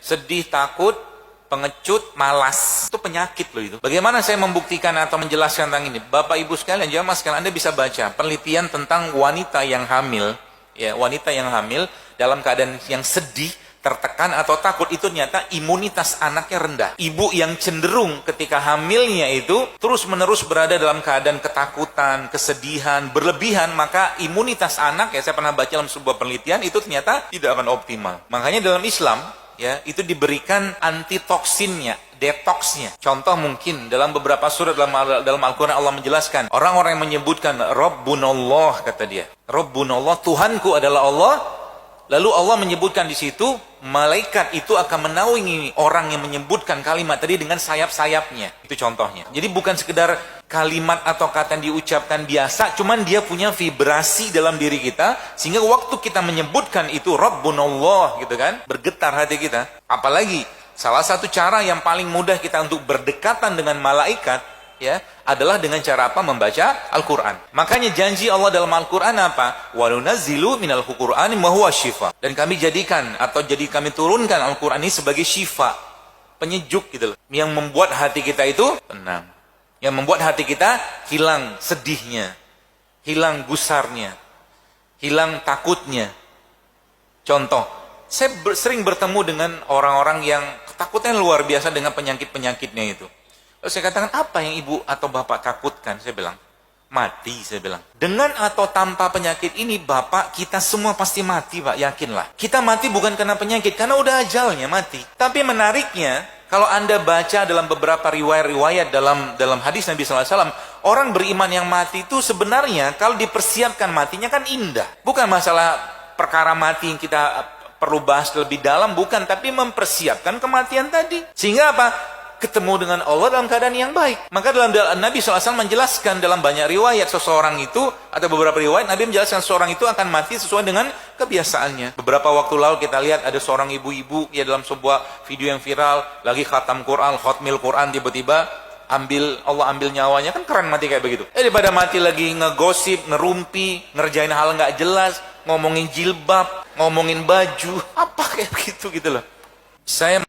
Sedih, takut, pengecut, malas. Itu penyakit loh itu. Bagaimana saya membuktikan atau menjelaskan tentang ini? Bapak Ibu sekalian, jamaah sekalian, Anda bisa baca penelitian tentang wanita yang hamil, ya, wanita yang hamil dalam keadaan yang sedih, tertekan atau takut, itu ternyata imunitas anaknya rendah. Ibu yang cenderung ketika hamilnya itu terus-menerus berada dalam keadaan ketakutan, kesedihan, berlebihan, maka imunitas anak, ya saya pernah baca dalam sebuah penelitian, itu ternyata tidak akan optimal. Makanya dalam Islam, ya, itu diberikan antitoksinnya, detoksnya. Contoh mungkin dalam beberapa surat dalam Al-Quran Allah menjelaskan, orang-orang yang menyebutkan Rabbunallah, kata dia, Rabbunallah, Tuhanku adalah Allah. Lalu Allah menyebutkan di situ, malaikat itu akan menaungi orang yang menyebutkan kalimat tadi dengan sayap-sayapnya. Itu contohnya. Jadi bukan sekedar kalimat atau kata yang diucapkan biasa, cuman dia punya vibrasi dalam diri kita, sehingga waktu kita menyebutkan itu Rabbunallah, gitu kan, bergetar hati kita. Apalagi salah satu cara yang paling mudah kita untuk berdekatan dengan malaikat, ya, adalah dengan cara apa? Membaca Al-Quran. Makanya janji Allah dalam Al-Quran apa? Wa nunazzilu minal Qur'ani ma huwa syifa. Dan kami jadikan atau kami turunkan Al-Quran ini sebagai syifa, penyejuk gitu loh, yang membuat hati kita itu tenang, yang membuat hati kita hilang sedihnya, hilang gusarnya, hilang takutnya. Contoh, saya sering bertemu dengan orang-orang yang ketakutan luar biasa dengan penyakit-penyakitnya itu. Lalu saya katakan, apa yang ibu atau bapak takutkan? Saya bilang, mati, saya bilang. Dengan atau tanpa penyakit ini, bapak, kita semua pasti mati, Pak, yakinlah. Kita mati bukan karena penyakit, karena udah ajalnya mati. Tapi menariknya, kalau Anda baca dalam beberapa riwayat-riwayat dalam hadis Nabi SAW, orang beriman yang mati itu sebenarnya, kalau dipersiapkan matinya kan indah. Bukan masalah perkara mati yang kita perlu bahas lebih dalam, bukan. Tapi mempersiapkan kematian tadi. Sehingga apa? Ketemu dengan Allah dalam keadaan yang baik. Maka dalam Nabi SAW menjelaskan dalam banyak riwayat seseorang itu, atau beberapa riwayat Nabi menjelaskan seseorang itu akan mati sesuai dengan kebiasaannya. Beberapa waktu lalu kita lihat ada seorang ibu-ibu, ya, dalam sebuah video yang viral, lagi khatam Quran, khotmil Quran, tiba-tiba Allah ambil nyawanya. Kan keren mati kayak begitu. Daripada mati lagi ngegosip, ngerumpi, ngerjain hal nggak jelas, ngomongin jilbab, ngomongin baju, apa kayak begitu gitu loh. Saya